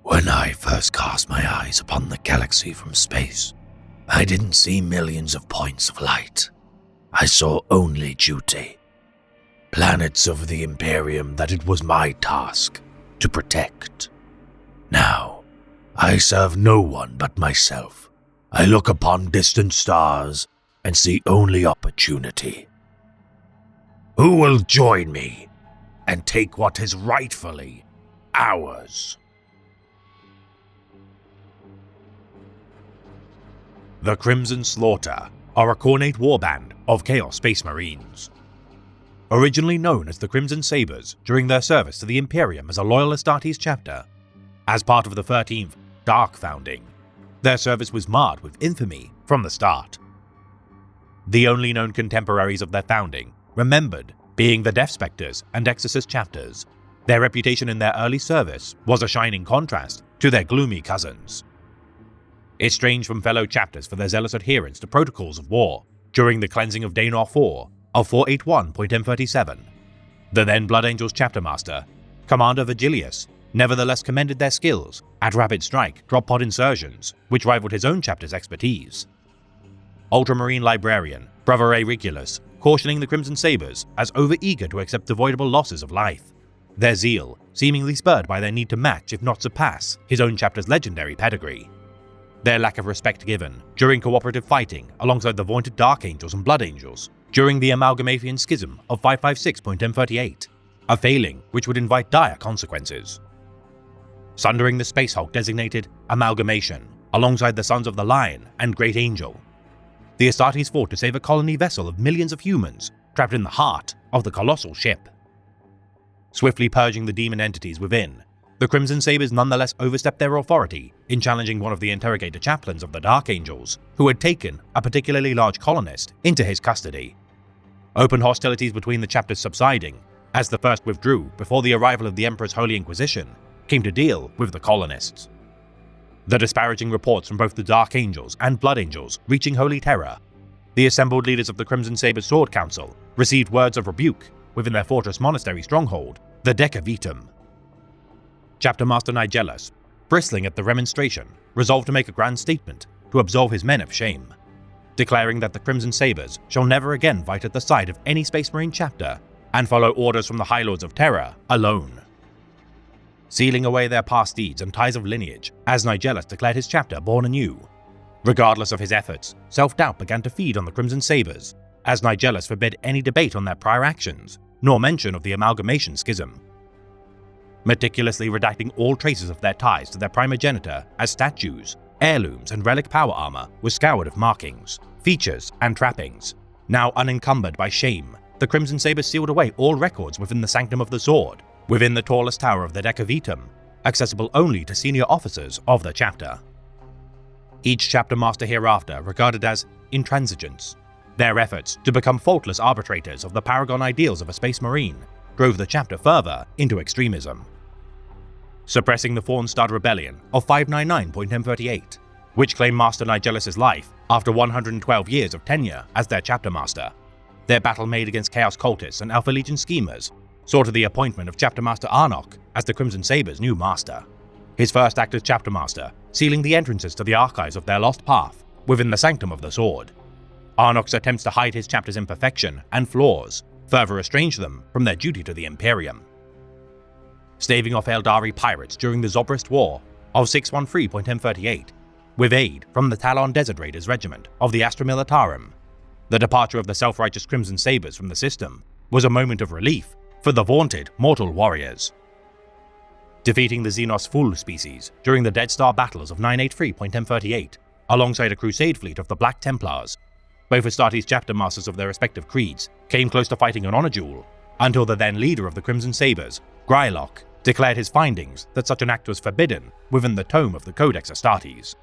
When I first cast my eyes upon the galaxy from space, I didn't see millions of points of light. I saw only duty. Planets of the Imperium that it was my task to protect. Now, I serve no one but myself. I look upon distant stars and see only opportunity. Who will join me and take what is rightfully ours? The Crimson Slaughter are a Khornate warband of Chaos Space Marines. Originally known as the Crimson Sabres during their service to the Imperium as a loyal Astartes chapter, as part of the 13th Dark Founding, their service was marred with infamy from the start. The only known contemporaries of their founding remembered being the Death Spectres and Exorcist chapters. Their reputation in their early service was a shining contrast to their gloomy cousins. Estranged from fellow chapters for their zealous adherence to protocols of war during the cleansing of Daenor IV of 481.M37, the then Blood Angels chapter master, Commander Vigilius, nevertheless commended their skills at rapid strike drop pod insertions, which rivaled his own chapter's expertise. Ultramarine librarian Brother A. Regulus cautioning the Crimson Sabres as overeager to accept avoidable losses of life, their zeal seemingly spurred by their need to match if not surpass his own chapter's legendary pedigree. Their lack of respect given during cooperative fighting alongside the vaunted Dark Angels and Blood Angels during the Amalgamation Schism of 556.M38, a failing which would invite dire consequences. Sundering the Space Hulk designated Amalgamation alongside the Sons of the Lion and Great Angel, the Astartes fought to save a colony vessel of millions of humans trapped in the heart of the colossal ship. Swiftly purging the demon entities within, the Crimson Sabres nonetheless overstepped their authority in challenging one of the interrogator chaplains of the Dark Angels, who had taken a particularly large colonist into his custody. Open hostilities between the chapters subsiding, as the first withdrew before the arrival of the Emperor's Holy Inquisition came to deal with the colonists. The disparaging reports from both the Dark Angels and Blood Angels reaching Holy Terror, the assembled leaders of the Crimson Sabres Sword Council received words of rebuke within their fortress monastery stronghold, the Decavitum. Chapter Master Nigellus, bristling at the remonstration, resolved to make a grand statement to absolve his men of shame, declaring that the Crimson Sabres shall never again fight at the side of any Space Marine chapter and follow orders from the High Lords of Terror alone. Sealing away their past deeds and ties of lineage as Nigellus declared his chapter born anew. Regardless of his efforts, self-doubt began to feed on the Crimson Sabres, as Nigellus forbid any debate on their prior actions, nor mention of the Amalgamation Schism. Meticulously redacting all traces of their ties to their primogenitor as statues, heirlooms, and relic power armor was scoured of markings, features, and trappings. Now unencumbered by shame, the Crimson Sabres sealed away all records within the Sanctum of the Sword, within the tallest tower of the Decavitum, accessible only to senior officers of the chapter. Each chapter master hereafter regarded as intransigents, their efforts to become faultless arbitrators of the paragon ideals of a Space Marine drove the chapter further into extremism. Suppressing the Fawnstad Rebellion of 599.M38, which claimed Master Nigellus' life after 112 years of tenure as their chapter master. Their battle made against Chaos Cultists and Alpha Legion schemers saw to the appointment of Chapter Master Arnok as the Crimson Sabres' new master. His first act as chapter master, sealing the entrances to the archives of their lost path within the Sanctum of the Sword. Arnok's attempts to hide his chapter's imperfection and flaws further estranged them from their duty to the Imperium. Staving off Eldari pirates during the Zobrist War of 613.M38, with aid from the Talon Desert Raiders Regiment of the Astra Militarum, the departure of the self-righteous Crimson Sabres from the system was a moment of relief for the vaunted Mortal Warriors. Defeating the Xenos Fool species during the Dead Star battles of 983.M38, alongside a crusade fleet of the Black Templars, both Astartes chapter masters of their respective creeds came close to fighting an honor duel, until the then leader of the Crimson Sabres, Grylock, declared his findings that such an act was forbidden within the tome of the Codex Astartes.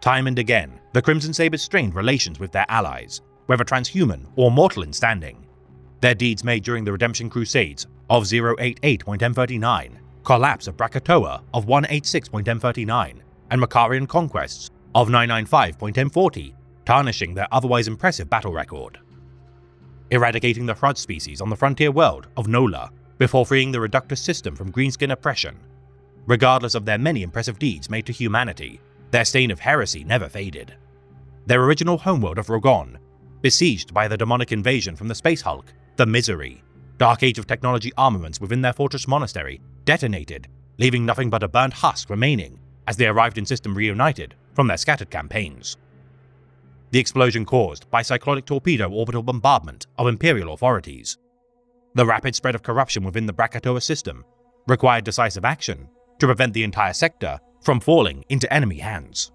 Time and again, the Crimson Sabres strained relations with their allies, whether transhuman or mortal in standing. Their deeds made during the Redemption Crusades of 088.M39, collapse of Bracatoa of 186.M39, and Makarian conquests of 995.M40, tarnishing their otherwise impressive battle record. Eradicating the Thrud species on the frontier world of Nola before freeing the Reductus system from greenskin oppression. Regardless of their many impressive deeds made to humanity, their stain of heresy never faded. Their original homeworld of Rogon, besieged by the demonic invasion from the Space Hulk, the Misery, Dark Age of technology armaments within their fortress monastery detonated, leaving nothing but a burnt husk remaining as they arrived in system reunited from their scattered campaigns. The explosion caused by cyclonic torpedo orbital bombardment of Imperial authorities. The rapid spread of corruption within the Krakatoa system required decisive action to prevent the entire sector from falling into enemy hands.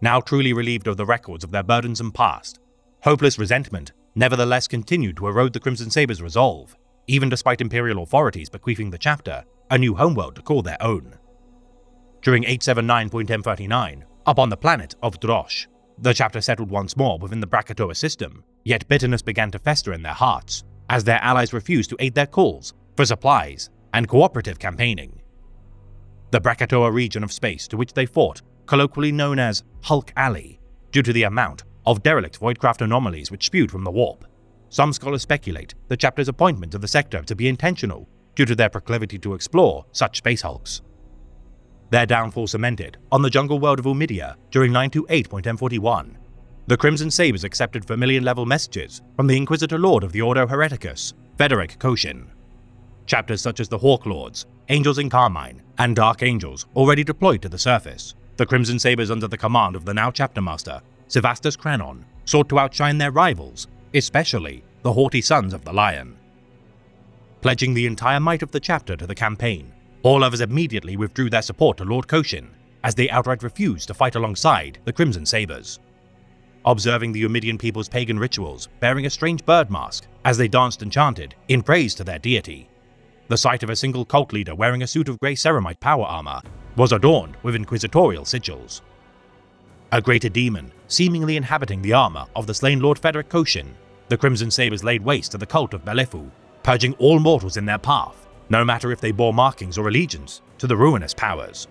Now truly relieved of the records of their burdensome past, hopeless resentment nevertheless continued to erode the Crimson Sabers' resolve, even despite Imperial authorities bequeathing the chapter a new homeworld to call their own. During 879.M39, upon the planet of Drosh, the chapter settled once more within the Krakatoa system, yet bitterness began to fester in their hearts as their allies refused to aid their calls for supplies and cooperative campaigning. The Krakatoa region of space to which they fought, colloquially known as Hulk Alley, due to the amount of derelict voidcraft anomalies which spewed from the warp. Some scholars speculate the chapter's appointment of the sector to be intentional due to their proclivity to explore such space hulks. Their downfall cemented on the jungle world of Umidia during 928.M41. The Crimson Sabers accepted Vermilion-level messages from the Inquisitor Lord of the Ordo Hereticus, Frederick Koshin. Chapters such as the Hawk Lords, Angels in Carmine, and Dark Angels already deployed to the surface. The Crimson Sabers under the command of the now Chapter Master, Sevastus Cranon, sought to outshine their rivals, especially the haughty Sons of the Lion. Pledging the entire might of the chapter to the campaign, all others immediately withdrew their support to Lord Koshin, as they outright refused to fight alongside the Crimson Sabers. Observing the Umidian people's pagan rituals bearing a strange bird mask as they danced and chanted in praise to their deity, the sight of a single cult leader wearing a suit of grey ceramite power armor was adorned with inquisitorial sigils. A greater demon, seemingly inhabiting the armor of the slain Lord Frederick Koshin, the Crimson Sabers laid waste to the cult of Belefu, purging all mortals in their path, no matter if they bore markings or allegiance to the ruinous powers.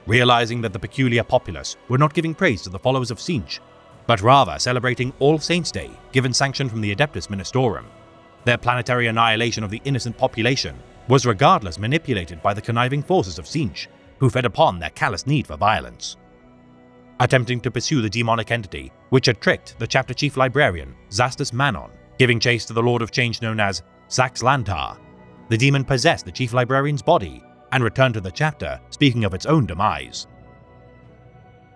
Realizing that the peculiar populace were not giving praise to the followers of Tzeentch, but rather celebrating All Saints' Day given sanction from the Adeptus Ministorum, their planetary annihilation of the innocent population was regardless manipulated by the conniving forces of Tzeentch, who fed upon their callous need for violence. Attempting to pursue the demonic entity which had tricked the chapter chief librarian, Zastus Manon, giving chase to the Lord of Change known as Sax Lantar, the demon possessed the chief librarian's body and returned to the chapter, speaking of its own demise.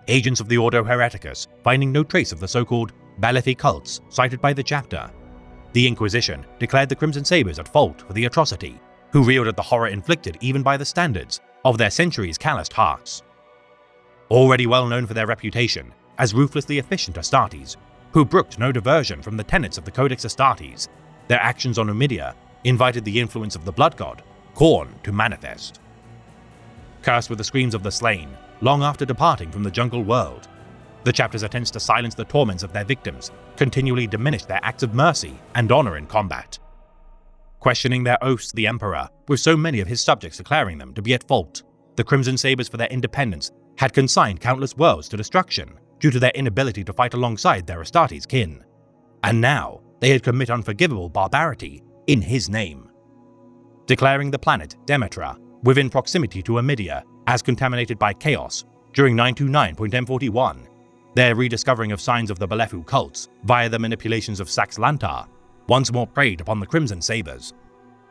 Agents of the Ordo Hereticus, finding no trace of the so-called Balethi cults cited by the chapter, the Inquisition declared the Crimson Sabers at fault for the atrocity, who reeled at the horror inflicted even by the standards of their centuries' calloused hearts. Already well known for their reputation as ruthlessly efficient Astartes, who brooked no diversion from the tenets of the Codex Astartes, their actions on Umidia invited the influence of the Blood God, Khorne, to manifest. Cursed with the screams of the slain, long after departing from the jungle world, the chapter's attempts to silence the torments of their victims continually diminished their acts of mercy and honor in combat. Questioning their oaths to the Emperor, with so many of his subjects declaring them to be at fault, the Crimson Sabers for their independence had consigned countless worlds to destruction due to their inability to fight alongside their Astartes kin. And now, they had committed unforgivable barbarity in his name. Declaring the planet Demetra within proximity to Umidia as contaminated by chaos during 929.M41, their rediscovering of signs of the Belefu cults via the manipulations of Sax Lantar once more preyed upon the Crimson Sabers,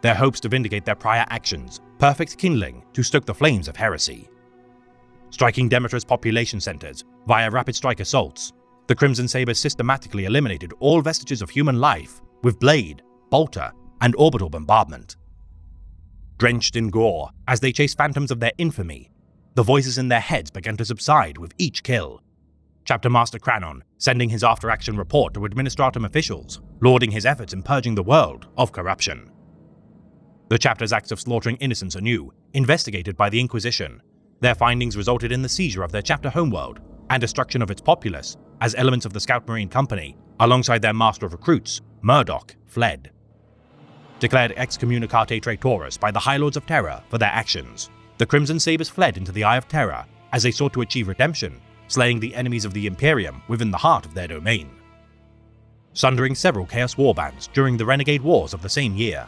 their hopes to vindicate their prior actions, perfect kindling to stoke the flames of heresy. Striking Demetra's population centers via rapid strike assaults, the Crimson Sabers systematically eliminated all vestiges of human life with blade, bolter, and orbital bombardment. Drenched in gore as they chased phantoms of their infamy, the voices in their heads began to subside with each kill. Chapter Master Cranon sending his after-action report to Administratum officials, lauding his efforts in purging the world of corruption. The chapter's acts of slaughtering innocents anew, investigated by the Inquisition, their findings resulted in the seizure of their chapter homeworld and destruction of its populace as elements of the Scout Marine Company, alongside their master of recruits, Murdoch, fled. Declared excommunicate traitores by the High Lords of Terror for their actions, the Crimson Sabers fled into the Eye of Terror as they sought to achieve redemption, slaying the enemies of the Imperium within the heart of their domain. Sundering several Chaos warbands during the Renegade Wars of the same year,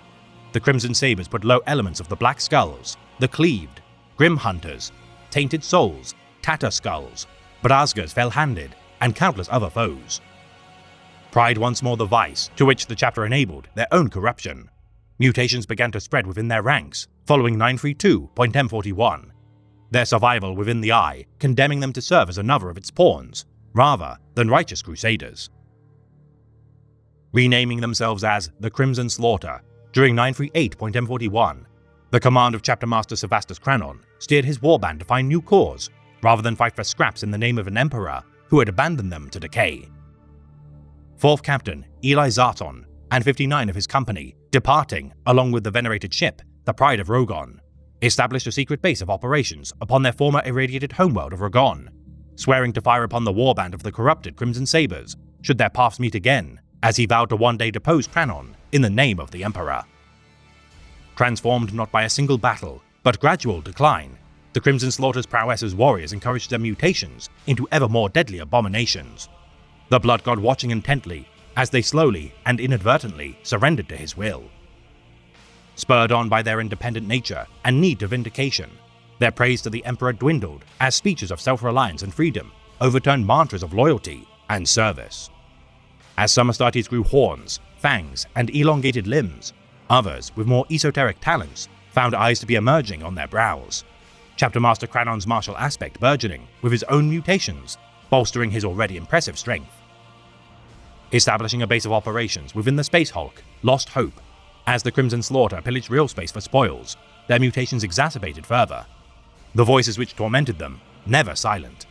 the Crimson Sabers put low elements of the Black Skulls the Cleaved, Grim Hunters, Tainted Souls, Tatterskulls, Brazgers Fell-Handed, and countless other foes. Pride once more the vice to which the chapter enabled their own corruption. Mutations began to spread within their ranks, following 932.M41. Their survival within the Eye condemning them to serve as another of its pawns, rather than righteous crusaders. Renaming themselves as the Crimson Slaughter during 938.M41, the command of Chapter Master Sevastus Cranon steered his warband to find new cores, rather than fight for scraps in the name of an emperor who had abandoned them to decay. 4th Captain Eli Zarton and 59 of his company, departing along with the venerated ship, the Pride of Rogon, established a secret base of operations upon their former irradiated homeworld of Rogon, swearing to fire upon the warband of the corrupted Crimson Sabers should their paths meet again, as he vowed to one day depose Cranon in the name of the Emperor. Transformed not by a single battle, but gradual decline, the Crimson Slaughter's prowess warriors encouraged their mutations into ever more deadly abominations, the Blood God watching intently as they slowly and inadvertently surrendered to his will. Spurred on by their independent nature and need of vindication, their praise to the Emperor dwindled as speeches of self-reliance and freedom overturned mantras of loyalty and service. As some Astartes grew horns, fangs, and elongated limbs, others with more esoteric talents found eyes to be emerging on their brows, Chapter Master Cranon's martial aspect burgeoning with his own mutations, bolstering his already impressive strength. Establishing a base of operations within the Space Hulk, Lost Hope, as the Crimson Slaughter pillaged real space for spoils, their mutations exacerbated further, the voices which tormented them never silent.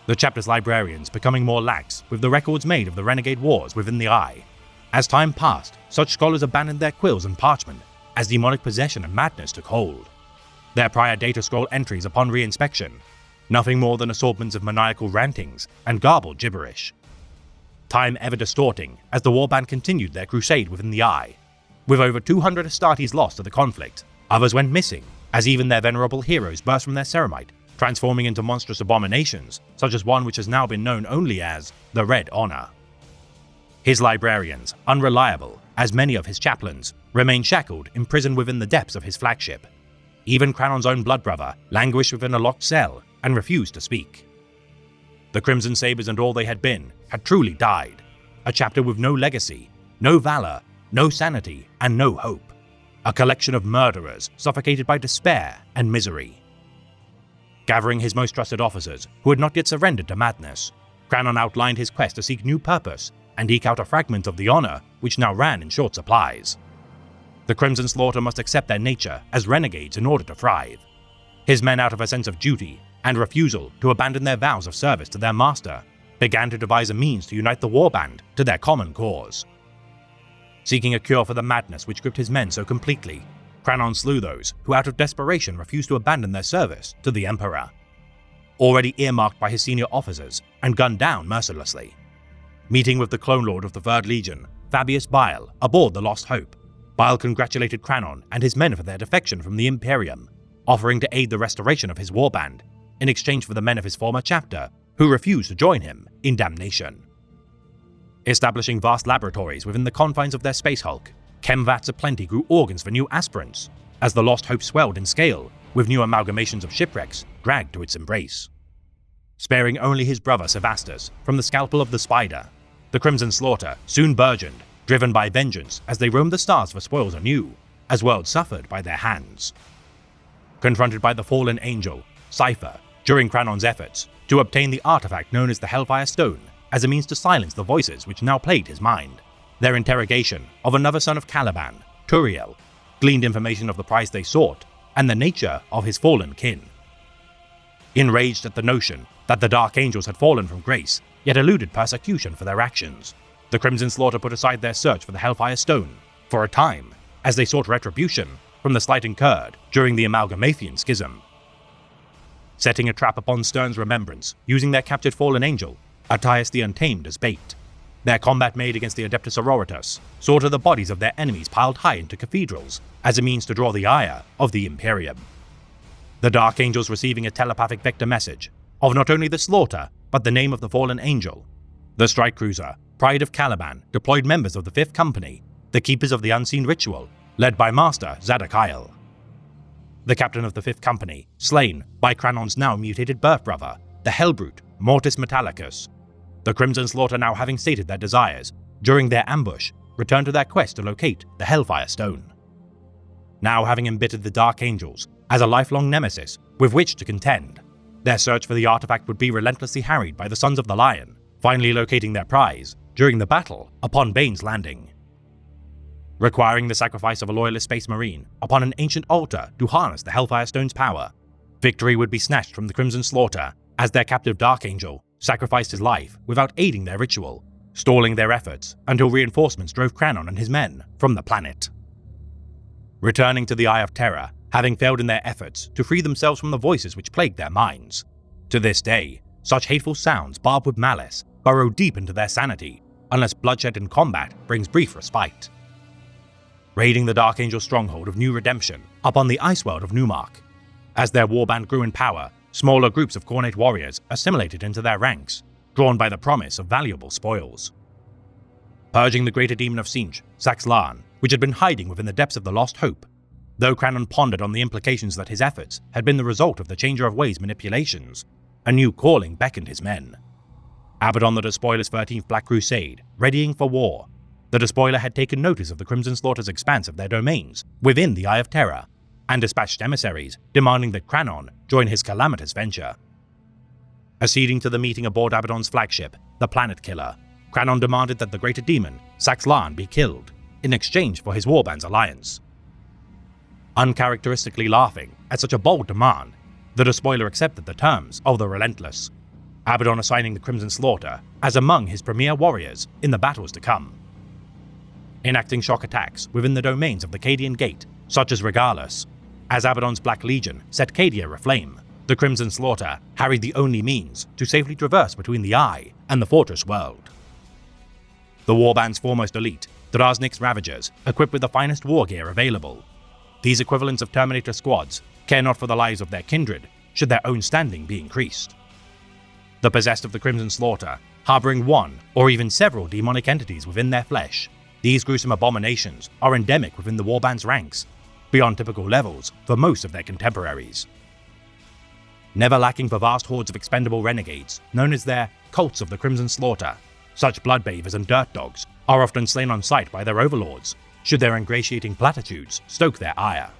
The chapter's librarians becoming more lax with the records made of the renegade wars within the Eye. As time passed, such scholars abandoned their quills and parchment as demonic possession and madness took hold. Their prior data scroll entries upon reinspection, nothing more than assortments of maniacal rantings and garbled gibberish. Time ever distorting as the warband continued their crusade within the Eye. With over 200 Astartes lost to the conflict, others went missing as even their venerable heroes burst from their ceramite, transforming into monstrous abominations, such as one which has now been known only as the Red Honor. His librarians, unreliable as many of his chaplains, remain shackled, imprisoned within the depths of his flagship. Even Cranon's own blood brother languished within a locked cell and refused to speak. The Crimson Sabers and all they had been had truly died, a chapter with no legacy, no valor, no sanity, and no hope. A collection of murderers suffocated by despair and misery. Gathering his most trusted officers, who had not yet surrendered to madness, Cranon outlined his quest to seek new purpose and eke out a fragment of the honor which now ran in short supplies. The Crimson Slaughter must accept their nature as renegades in order to thrive. His men, out of a sense of duty and refusal to abandon their vows of service to their master, began to devise a means to unite the warband to their common cause. Seeking a cure for the madness which gripped his men so completely, Cranon slew those who out of desperation refused to abandon their service to the Emperor. Already earmarked by his senior officers and gunned down mercilessly. Meeting with the Clone Lord of the 3rd Legion, Fabius Bile, aboard the Lost Hope, Bile congratulated Cranon and his men for their defection from the Imperium, offering to aid the restoration of his warband, in exchange for the men of his former chapter, who refused to join him in damnation. Establishing vast laboratories within the confines of their space hulk, Chemvats aplenty grew organs for new aspirants, as the Lost Hope swelled in scale, with new amalgamations of shipwrecks dragged to its embrace. Sparing only his brother Sevastus from the scalpel of the Spider, the Crimson Slaughter soon burgeoned, driven by vengeance as they roamed the stars for spoils anew, as worlds suffered by their hands. Confronted by the fallen angel, Cypher, during Cranon's efforts to obtain the artifact known as the Hellfire Stone as a means to silence the voices which now plagued his mind, their interrogation of another son of Caliban, Turiel, gleaned information of the prize they sought and the nature of his fallen kin. Enraged at the notion that the Dark Angels had fallen from grace, yet eluded persecution for their actions, the Crimson Slaughter put aside their search for the Hellfire Stone for a time, as they sought retribution from the slight incurred during the Amalgamathian Schism. Setting a trap upon Stern's remembrance, using their captured fallen angel, Attius the Untamed, as bait, their combat made against the Adeptus Sororitas saw to the bodies of their enemies piled high into cathedrals as a means to draw the ire of the Imperium. The Dark Angels receiving a telepathic vector message of not only the slaughter, but the name of the fallen angel. The strike cruiser, Pride of Caliban, deployed members of the 5th Company, the Keepers of the Unseen Ritual, led by Master Zadok Isle. the captain of the 5th Company, slain by Crannon's now mutated birth brother, the Hellbrute, Mortis Metallicus. The Crimson Slaughter, now having stated their desires during their ambush, returned to their quest to locate the Hellfire Stone. Now having embittered the Dark Angels as a lifelong nemesis with which to contend, their search for the artifact would be relentlessly harried by the Sons of the Lion, finally locating their prize during the battle upon Bane's Landing. Requiring the sacrifice of a loyalist Space Marine upon an ancient altar to harness the Hellfire Stone's power, victory would be snatched from the Crimson Slaughter as their captive Dark Angel sacrificed his life without aiding their ritual, stalling their efforts until reinforcements drove Crannon and his men from the planet. Returning to the Eye of Terror, having failed in their efforts to free themselves from the voices which plagued their minds. To this day, such hateful sounds barbed with malice burrow deep into their sanity, unless bloodshed in combat brings brief respite. Raiding the Dark Angel stronghold of New Redemption upon the ice world of Newmark. As their warband grew in power, smaller groups of Khornate warriors assimilated into their ranks, drawn by the promise of valuable spoils. Purging the greater demon of Tzeentch, Sax'laan, which had been hiding within the depths of the Lost Hope, though Crannon pondered on the implications that his efforts had been the result of the Changer of Ways manipulations, a new calling beckoned his men. Abaddon the Despoiler's 13th Black Crusade, readying for war, the Despoiler had taken notice of the Crimson Slaughter's expanse of their domains within the Eye of Terror, and dispatched emissaries demanding that Crannon join his calamitous venture. Acceding to the meeting aboard Abaddon's flagship, the Planet Killer, Crannon demanded that the greater demon, Sax'laan, be killed, in exchange for his warband's alliance. Uncharacteristically laughing at such a bold demand, the Despoiler accepted the terms of the Relentless, Abaddon assigning the Crimson Slaughter as among his premier warriors in the battles to come. Enacting shock attacks within the domains of the Cadian Gate, such as Regalis, as Abaddon's Black Legion set Cadia aflame, the Crimson Slaughter harried the only means to safely traverse between the Eye and the Fortress world. The Warband's foremost elite, Drasnik's Ravagers, equipped with the finest war gear available. These equivalents of Terminator squads care not for the lives of their kindred, should their own standing be increased. The possessed of the Crimson Slaughter, harboring one or even several demonic entities within their flesh, these gruesome abominations are endemic within the Warband's ranks, beyond typical levels for most of their contemporaries. Never lacking for vast hordes of expendable renegades, known as their Cults of the Crimson Slaughter, such bloodbathers and dirt dogs are often slain on sight by their overlords, should their ingratiating platitudes stoke their ire.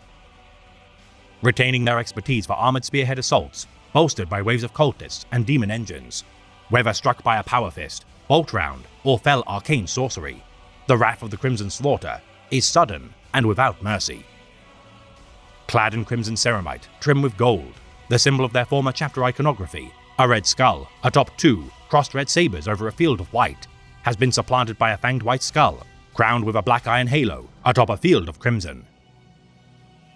Retaining their expertise for armored spearhead assaults, bolstered by waves of cultists and demon engines, whether struck by a power fist, bolt round, or fell arcane sorcery, the wrath of the Crimson Slaughter is sudden and without mercy. Clad in crimson ceramite, trimmed with gold, the symbol of their former chapter iconography, a red skull atop 2 crossed red sabers over a field of white, has been supplanted by a fanged white skull, crowned with a black iron halo atop a field of crimson.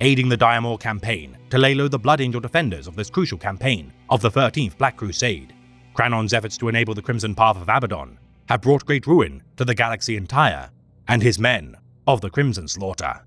Aiding the Diamor campaign to lay low the Blood Angel defenders of this crucial campaign of the 13th Black Crusade, Crannon's efforts to enable the Crimson Path of Abaddon have brought great ruin to the galaxy entire, and his men of the Crimson Slaughter.